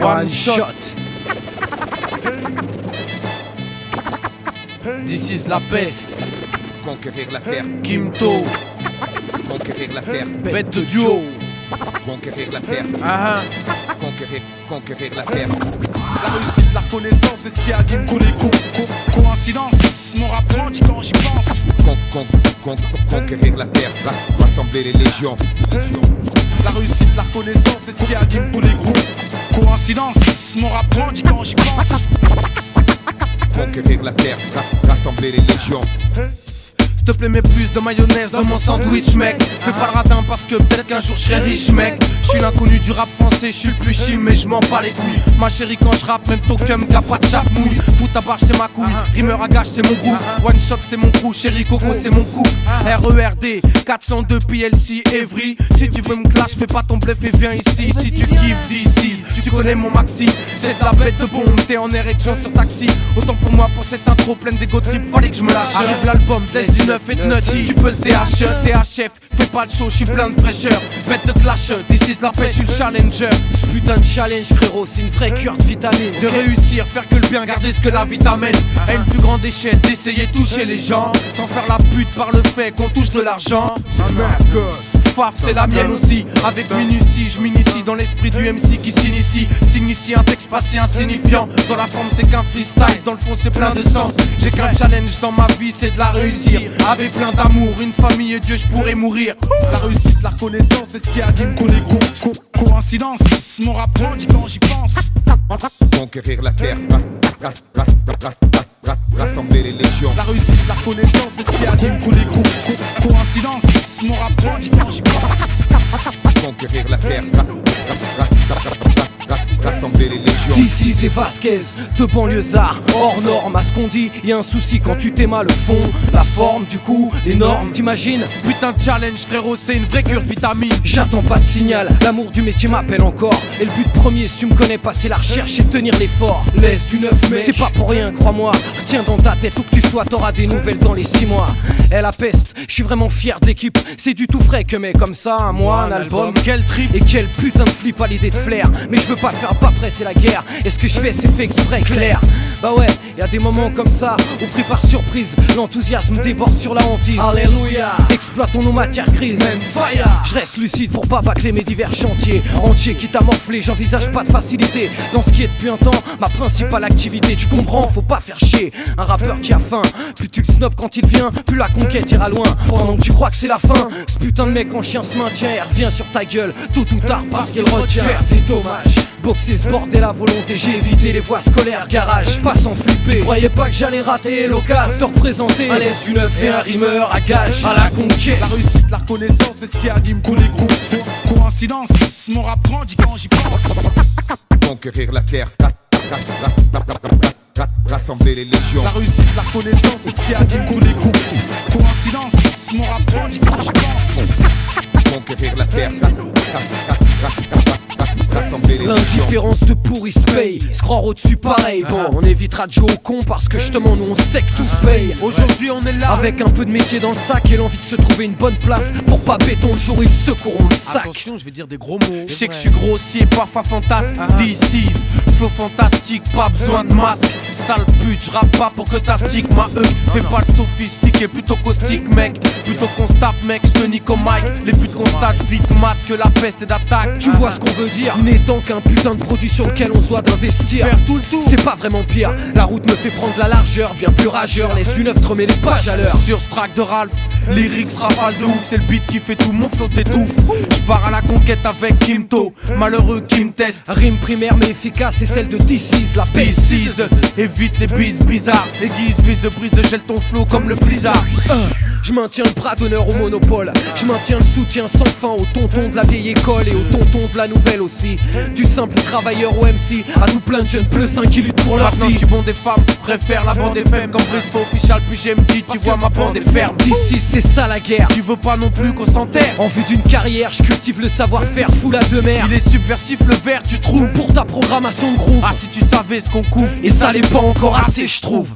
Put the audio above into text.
One shot. This is la peste. Conquérir la terre, Kimto, conquérir la terre, bête de duo. conquérir la terre, conquérir la terre. La réussite, la reconnaissance, c'est ce qui anime tous les groupes. Coïncidence, mon rap grandit quand j'y pense. Conquérir la terre, rassembler les légions. La réussite, la reconnaissance, c'est ce qui anime tous les groupes. Coïncidence, mon rap grandit quand j'y pense. Conquérir la terre, rassembler les légions. S'il te plaît, mets plus de mayonnaise dans mon sandwich, mec. Fais pas le radin parce que peut-être qu'un jour je serai riche, mec. Je suis l'inconnu du rap français, je suis le plus chim, mais je m'en bats les couilles. Ma chérie, quand je rappe, même ton cum, t'as pas de chape mouille. Fous ta barre, c'est ma couille. Rimeur à gage, c'est mon groupe. One shot, c'est mon crew. Chérie Coco, c'est mon coup. RERD 402 PLC Evry. Si tu veux me clash, fais pas ton bluff et viens ici. Si tu kiffes d'ici, tu connais mon maxi. C'est de la bête de bombe, t'es en érection sur taxi. Autant pour moi, pour cette intro pleine d'égo trip, fallait que je me lâche. Arrive l'album, laisse du neuf et de nutty. Tu peux le TH, THF, fais pas le show, je suis plein de fraîcheur. Bête de clash, this is la pêche, je suis le challenger. Ce putain de challenge, frérot, c'est une vraie cure de vitamine. De réussir, faire que le bien, garder ce que la vie t'amène. À une plus grande échelle, d'essayer de toucher les gens. Sans faire la pute par le fait qu'on touche de l'argent. Faf, c'est la mienne aussi. Avec minutie, je m'initie dans l'esprit du MC qui s'initie. S'initie un texte passé insignifiant. Dans la forme, c'est qu'un freestyle. Dans le fond, c'est plein de sens. J'ai qu'un challenge dans ma vie, c'est de la réussir. Avec plein d'amour, une famille et Dieu, je pourrais mourir. La réussite, la reconnaissance, c'est ce qui anime tous les groupes. Coïncidence, mon rap grandit quand j'y pense. Conquérir la terre, rassembler les légions. La réussite, la reconnaissance, c'est ce qui anime tous les groupes. Coïncidence, mon rap grandit quand j'y pense. Conquérir la terre, rassembler les légions. D'ici c'est Vasquez, de banlieusards, hors norme. À ce qu'on dit, y a un souci quand tu t'aimes le fond, la forme, du coup, les normes, t'imagines? Putain de challenge, frérot, c'est une vraie cure de vitamine. J'attends pas de signal, l'amour du métier m'appelle encore. Et le but premier, si tu me connais pas, c'est la recherche et tenir l'effort. Laisse du neuf, mec, c'est pas pour rien, crois-moi. Retiens dans ta tête où que tu sois, t'auras des nouvelles dans les 6 mois. Elle la peste, je suis vraiment fier de l'équipe. C'est du tout frais que mec comme ça, un mois, un album. Quel trip. Et quel putain de flip à l'idée de flair. Mais je veux pas faire pas près, c'est la guerre. Et ce que je fais, c'est fait exprès, clair. Bah ouais, y a des moments comme ça où pris par surprise, l'enthousiasme déborde sur la hantise. Alléluia. Exploitons nos matières grises, même fire. Je reste lucide pour pas bâcler mes divers chantiers entiers, quitte à morfler, j'envisage pas de facilité. Dans ce qui est depuis un temps, ma principale activité. Tu comprends, faut pas faire chier un rappeur qui a faim. Plus tu le snobs quand il vient, plus la conquête ira loin. Pendant que tu crois que c'est la fin, ce putain de mec en chien se maintient et revient sur ta gueule tôt ou tard parce qu'il retient. Faire des dommages, boxer ce bordel à volonté, j'ai évité les voies scolaires, garage, pas sans flipper. Tu croyais pas que j'allais rater l'occasion de te représenter un laisse du neuf et un rimeur à gage à la conquête. La réussite, la reconnaissance, c'est ce qui anime tous les groupes. Coïncidence, mon rap grandit quand j'y pense. Conquérir la terre, rassembler les légions. La réussite, la reconnaissance, c'est ce qui anime tous les groupes. Coïncidence, mon rap grandit quand j'y pense. Conquérir la terre, rassembler les légions. L'indifférence de pourri se paye, se croire au-dessus pareil. Bon, on évitera de jouer au con parce que justement nous on sait que tout se paye. Aujourd'hui on est là avec un peu de métier dans le sac et l'envie de se trouver une bonne place pour pas béton le jour où ils secourront le sac. Attention, je vais dire des gros mots. Je sais que je suis grossier, parfois fantasque. This is flow fantastique, pas besoin de masque. Sale pute, je rappe pas pour que t'astiques ma Fais pas le sophistiqué, plutôt caustique mec. Plutôt qu'on se tape mec, je te nique au mic. Les buts constatent vite mat que la peste est d'attaque. Tu vois ce qu'on veut dire, n'étant qu'un putain de produit sur lequel on se doit d'investir. Faire tout le tour, c'est pas vraiment pire. La route me fait prendre la largeur, bien plus rageur. Laisse une œuvre te remet les pages à l'heure. Sur ce track de Ralph, lyrics rafale de ouf. C'est le beat qui fait tout, mon flow t'étouffe. J'pars à la conquête avec Kimto, malheureux qui me teste. Rime primaire mais efficace, c'est celle de This la piste. Évite les bises bizarres, aiguise, vise, brise, gèle ton flow comme le blizzard. Je maintiens le bras d'honneur au monopole. Je maintiens le soutien sans fin aux tontons de la vieille école et aux tontons de la nouvelle aussi. Du simple travailleur au MC à tout plein de jeunes pleussins qui luttent pour leur vie. Je suis bon des femmes, préfère la bande FM comme Briscoe official. Puis j'aime dit, tu vois ma bande est ferme. D'ici c'est ça la guerre. Tu veux pas non plus qu'on s'enterre. En vue d'une carrière, je cultive le savoir-faire, fou la demeure. Il est subversif le verre, tu trouves. Pour ta programmation de groove. Ah si tu savais ce qu'on couvre. Et ça l'est pas encore assez, je trouve.